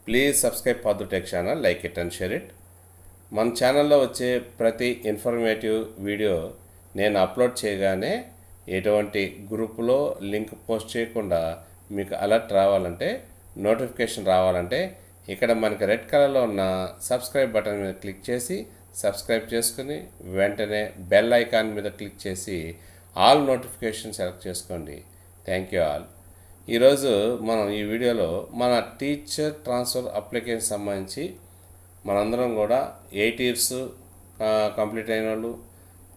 Please subscribe పాదు tech channel, like it and share it. మన ఛానల్లో వచ్చే ప్రతి ఇన్ఫర్మేటివ్ వీడియో నేను అప్లోడ్ చేయగానే ఎటువంటి గ్రూపులో లింక్ పోస్ట్ చేయకుండా మీకు అలర్ట్ రావాలంటే, నోటిఫికేషన్ రావాలంటే ఇక్కడ మనకి రెడ్ కలర్లో ఉన్న సబ్స్క్రైబ్ బటన్ మీద క్లిక్ చేసి సబ్స్క్రైబ్ చేసుకుని వెంటనే బెల్ ఐకాన్ మీద క్లిక్ చేసి ఆల్ నోటిఫికేషన్ సెలెక్ట్ చేసుకోండి. Thank you all. ఈరోజు మనం ఈ వీడియోలో మన టీచర్ ట్రాన్స్ఫర్ అప్లికేషన్ సంబంధించి మనందరం కూడా 8 years కంప్లీట్ అయిన వాళ్ళు,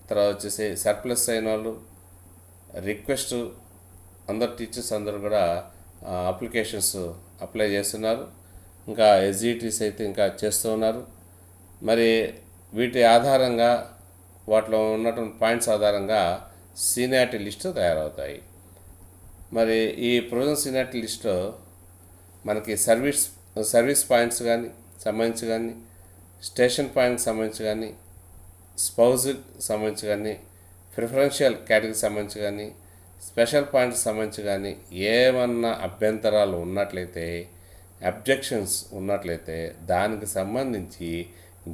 తర్వాత వచ్చేసి సర్ప్లస్ అయిన వాళ్ళు, రిక్వెస్ట్ అందరు టీచర్స్ అందరూ కూడా అప్లికేషన్స్ అప్లై చేస్తున్నారు. ఇంకా ఎస్జిటిస్ అయితే ఇంకా చేస్తూ ఉన్నారు. మరి వీటి ఆధారంగా, వాటిలో ఉన్నటువంటి పాయింట్స్ ఆధారంగా సీనియారిటీ లిస్టు తయారవుతాయి. మరి ఈ ప్రొవిజన్ సీనియారిటీ లిస్టులో మనకి సర్వీస్ పాయింట్స్ కానీ సంబంధించి కానీ, స్టేషన్ పాయింట్కి సంబంధించి కానీ, స్పౌజ్కి సంబంధించి కానీ, ప్రిఫరెన్షియల్ కేటగిరీకి సంబంధించి కానీ, స్పెషల్ పాయింట్కి సంబంధించి కానీ ఏమన్నా అభ్యంతరాలు ఉన్నట్లయితే, అబ్జెక్షన్స్ ఉన్నట్లయితే దానికి సంబంధించి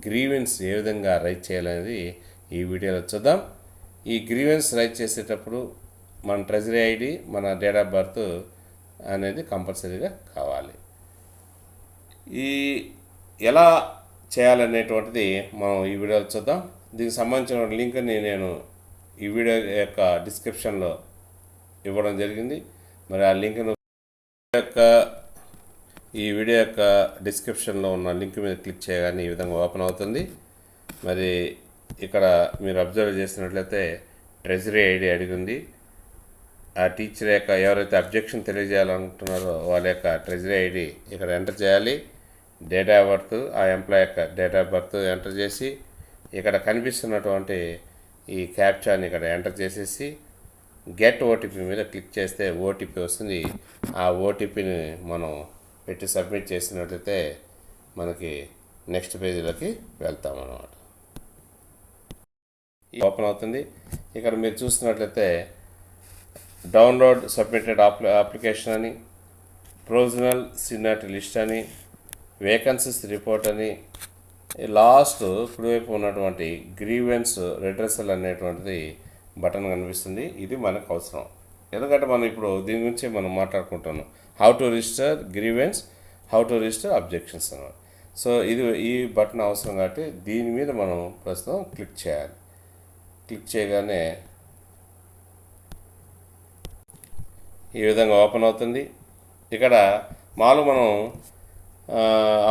గ్రీవెన్స్ ఏ విధంగా రైట్ చేయాలనేది ఈ వీడియోలో చూద్దాం. ఈ గ్రీవెన్స్ రైట్ చేసేటప్పుడు మన ట్రెజరీ ఐడి, మన డేట్ ఆఫ్ బర్త్ అనేది కంపల్సరీగా కావాలి. ఈ ఎలా చేయాలనేటువంటిది మనం ఈ వీడియోలో చూద్దాం. దీనికి సంబంధించిన లింక్ని నేను ఈ వీడియో యొక్క డిస్క్రిప్షన్లో ఇవ్వడం జరిగింది. మరి ఆ లింక్ను ఈ వీడియో యొక్క డిస్క్రిప్షన్లో ఉన్న లింక్ మీద క్లిక్ చేయగానే ఈ విధంగా ఓపెన్ అవుతుంది. మరి ఇక్కడ మీరు అబ్జర్వ్ చేసినట్లయితే ట్రెజరీ ఐడి అడిగింది. ఆ టీచర్ యొక్క ఎవరైతే అబ్జెక్షన్ తెలియజేయాలనుకుంటున్నారో వాళ్ళ యొక్క ట్రెజరీ ఐడి ఇక్కడ ఎంటర్ చేయాలి. డేట్ ఆఫ్ బర్త్, ఆ ఎంప్లాయ్ యొక్క డేట్ ఆఫ్ బర్త్ ఎంటర్ చేసి ఇక్కడ కనిపిస్తున్నటువంటి ఈ క్యాప్చాని ఇక్కడ ఎంటర్ చేసేసి గెట్ ఓటీపీ మీద క్లిక్ చేస్తే ఓటీపీ వస్తుంది. ఆ ఓటీపీని మనం పెట్టి సబ్మిట్ చేసినట్లయితే మనకి నెక్స్ట్ పేజీలోకి వెళ్తాం అన్నమాట. ఓపెన్ అవుతుంది. ఇక్కడ మీరు చూస్తున్నట్లయితే డౌన్లోడ్ సబ్మిటెడ్ అప్లికేషన్ అని, ప్రొవిజనల్ సీనియారిటీ లిస్ట్ అని, వేకెన్సీస్ రిపోర్ట్ అని, లాస్ట్ కుడివైపు ఉన్నటువంటి గ్రీవెన్స్ రిడ్రెసల్ అనేటువంటిది బటన్ కనిపిస్తుంది. ఇది మనకు అవసరం, ఎందుకంటే మనం ఇప్పుడు దీని గురించి మనం మాట్లాడుకుంటున్నాం. How to register grievance, how to register objections అన్నమాట. సో ఈ బటన్ అవసరం కాబట్టి దీని మీద మనం ప్రస్తుతం క్లిక్ చేయాలి. క్లిక్ చేయగానే ఈ విధంగా ఓపెన్ అవుతుంది. ఇక్కడ మనం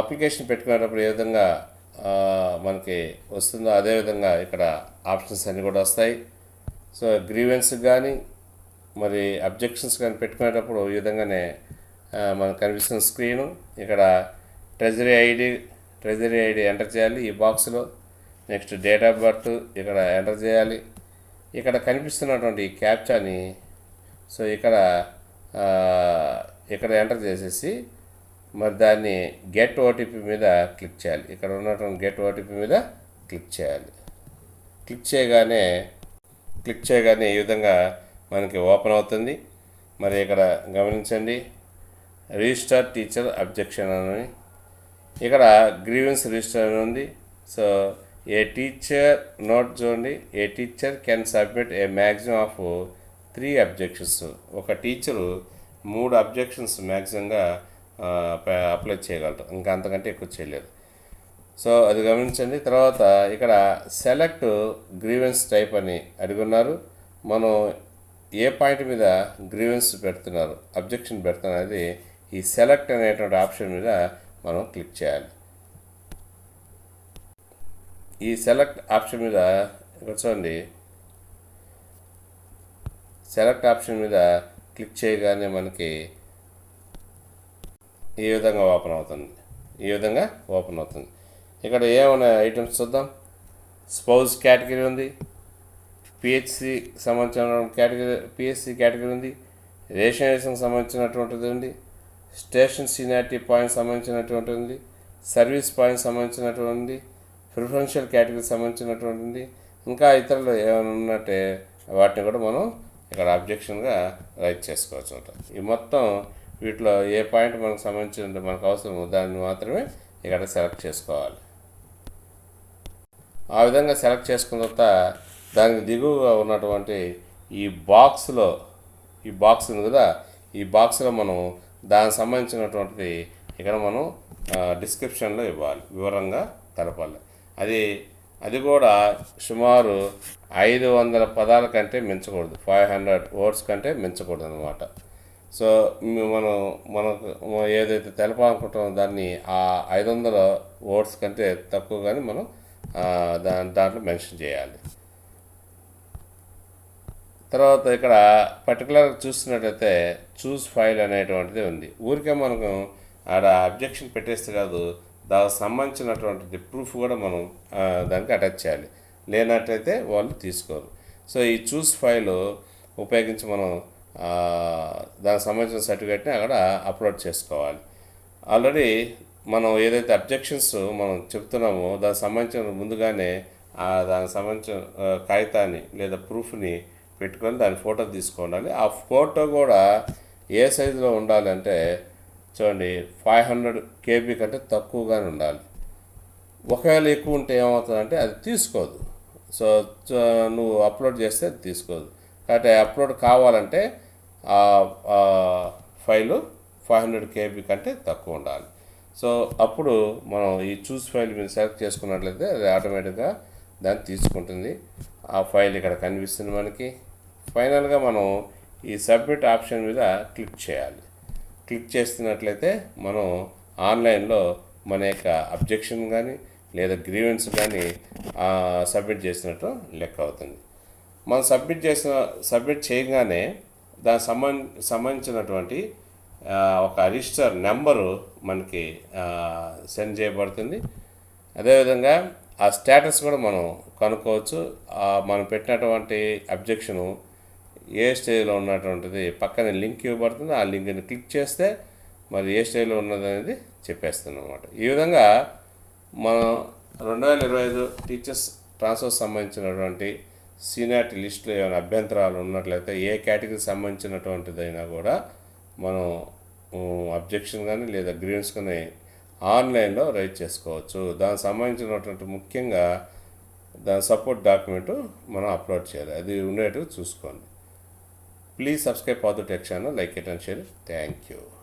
అప్లికేషన్ పెట్టుకునేటప్పుడు ఏ విధంగా మనకి వస్తుందో అదేవిధంగా ఇక్కడ ఆప్షన్స్ అన్నీ కూడా వస్తాయి. సో గ్రీవెన్స్కి కానీ మరి అబ్జెక్షన్స్ కానీ పెట్టుకునేటప్పుడు ఈ విధంగానే మనకు కనిపిస్తున్న స్క్రీను. ఇక్కడ ట్రెజరీ ఐడి ఎంటర్ చేయాలి ఈ బాక్స్లో. నెక్స్ట్ డేట్ ఆఫ్ బర్త్ ఇక్కడ ఎంటర్ చేయాలి. ఇక్కడ కనిపిస్తున్నటువంటి ఈ క్యాప్చాని సో ఇక్కడ ఎంటర్ చేసేసి మరి దాన్ని గెట్ ఓటీపీ మీద క్లిక్ చేయాలి. ఇక్కడ ఉన్నటువంటి గెట్ ఓటీపీ మీద క్లిక్ చేయాలి. క్లిక్ చేయగానే ఈ విధంగా మనకి ఓపెన్ అవుతుంది. మరి ఇక్కడ గమనించండి, రిజిస్టర్ టీచర్ అబ్జెక్షన్ అని ఇక్కడ గ్రీవెన్స్ రిజిస్టర్ అని ఉంది. సో ఏ టీచర్ నోట్ చూడండి, a teacher can submit a maximum of 3 objections. ఒక టీచరు 3 అబ్జెక్షన్స్ మ్యాక్సిమంగా అప్లై చేయగలరు, ఇంకా అంతకంటే ఎక్కువ చేయలేరు. సో అది గమనించండి. తర్వాత ఇక్కడ సెలెక్ట్ గ్రీవెన్స్ టైప్ అని అడుగున్నారు. మనం ఏ పాయింట్ మీద గ్రీవెన్స్ పెడుతున్నారు, అబ్జెక్షన్ పెడుతున్నారు అనేది ఈ సెలెక్ట్ అనేటువంటి ఆప్షన్ మీద మనం క్లిక్ చేయాలి. ఈ సెలెక్ట్ ఆప్షన్ మీద చూడండి, సెలెక్ట్ ఆప్షన్ మీద క్లిక్ చేయగానే మనకి ఈ విధంగా ఓపెన్ అవుతుంది. ఇక్కడ ఏమైనా ఐటమ్స్ చూద్దాం. స్పౌజ్ కేటగిరీ ఉంది, పిహెచ్సి సంబంధించిన పిహెచ్సి కేటగిరీ ఉంది, రేషనరేషన్కి సంబంధించినటువంటిది ఉంది, స్టేషన్ సీనియారిటీ పాయింట్ సంబంధించినటువంటి ఉంది, సర్వీస్ పాయింట్ సంబంధించినటువంటి, ప్రిఫరెన్షియల్ కేటగిరీకి సంబంధించినటువంటి, ఇంకా ఇతరులు ఏమైనా ఉన్నట్టే వాటిని కూడా మనం ఇక్కడ అబ్జెక్షన్గా రైట్ చేసుకోవచ్చు. ఈ మొత్తం వీటిలో ఏ పాయింట్ మనకు సంబంధించిన మనకు అవసరమో దాన్ని మాత్రమే ఇక్కడ సెలెక్ట్ చేసుకోవాలి. ఆ విధంగా సెలెక్ట్ చేసుకున్న తర్వాత దానికి దిగువగా ఉన్నటువంటి ఈ బాక్స్ ఉంది కదా, ఈ బాక్స్లో మనం దానికి సంబంధించినటువంటిది ఇక్కడ మనం డిస్క్రిప్షన్లో ఇవ్వాలి, వివరంగా తెలపాలి. అది కూడా సుమారు 500 పదాల కంటే మించకూడదు, 500 వర్డ్స్ కంటే మించకూడదు అనమాట. సో మనకు ఏదైతే తెలపాలనుకుంటామో దాన్ని ఆ 500 వర్డ్స్ కంటే తక్కువగానే మనం దాంట్లో మెన్షన్ చేయాలి. తర్వాత ఇక్కడ పర్టికులర్గా చూస్తున్నట్టయితే చూస్ ఫైల్ అనేటువంటిది ఉంది. ఊరికే మనకు ఆడ అబ్జెక్షన్ పెట్టేస్తే కాదు, దానికి సంబంధించినటువంటి ప్రూఫ్ కూడా మనం దానికి అటాచ్ చేయాలి. లేనట్టయితే వాళ్ళు తీసుకోరు. సో ఈ చూస్ ఫైల్ ఉపయోగించి మనం దానికి సంబంధించిన సర్టిఫికేట్ని అక్కడ అప్లోడ్ చేసుకోవాలి. ఆల్రెడీ మనం ఏదైతే అబ్జెక్షన్స్ మనం చెప్తున్నామో దానికి సంబంధించిన ముందుగానే దానికి సంబంధించిన కాగితాన్ని లేదా ప్రూఫ్ని పెట్టుకొని దాని ఫోటో తీసుకోవాలి. ఆ ఫోటో కూడా ఏ సైజులో ఉండాలంటే చూడండి, 500 KB కంటే తక్కువగానే ఉండాలి. ఒకవేళ ఎక్కువ ఉంటే ఏమవుతుందంటే అది తీసుకోదు. సో నువ్వు అప్లోడ్ చేస్తే అది తీసుకోదు. కాబట్టి అప్లోడ్ కావాలంటే ఫైలు 500 KB కంటే తక్కువ ఉండాలి. సో అప్పుడు మనం ఈ చూస్ ఫైల్ మీద సెలెక్ట్ చేసుకున్నట్లయితే అది ఆటోమేటిక్గా దాన్ని తీసుకుంటుంది. ఆ ఫైల్ ఇక్కడ కనిపిస్తుంది మనకి. ఫైనల్గా మనం ఈ సబ్మిట్ ఆప్షన్ మీద క్లిక్ చేయాలి. క్లిక్ చేస్తున్నట్లయితే మనం ఆన్లైన్లో మన యొక్క అబ్జెక్షన్ కానీ లేదా గ్రీవెన్స్ కానీ సబ్మిట్ చేసినట్టు లెక్క అవుతుంది. మనం సబ్మిట్ చేయగానే దానికి సంబంధించినటువంటి ఒక రిజిస్టర్ నెంబరు మనకి సెండ్ చేయబడుతుంది. అదేవిధంగా ఆ స్టేటస్ కూడా మనం కనుక్కోవచ్చు. మనం పెట్టినటువంటి అబ్జెక్షను ఏ స్టేజ్లో ఉన్నటువంటిది పక్కనే లింక్ ఇవ్వబడుతుంది. ఆ లింక్ని క్లిక్ చేస్తే మరి ఏ స్టేజ్లో ఉన్నది అనేది చెప్పేస్తుంది అనమాట. ఈ విధంగా మనం 2025 టీచర్స్ ట్రాన్స్ఫర్ సంబంధించినటువంటి సీనియారిటీ లిస్టులో ఏమైనా అభ్యంతరాలు ఉన్నట్లయితే ఏ కేటగిరీకి సంబంధించినటువంటిదైనా కూడా మనం అబ్జెక్షన్ కానీ లేదా గ్రీవెన్స్ కానీ ఆన్లైన్లో రైట్ చేసుకోవచ్చు. దానికి సంబంధించినటువంటి ముఖ్యంగా దాని సపోర్ట్ డాక్యుమెంట్ మనం అప్లోడ్ చేయాలి. అది ఉండేట్టు చూసుకోండి. Please subscribe Pathoo Tech channel, like it and share it. Thank you.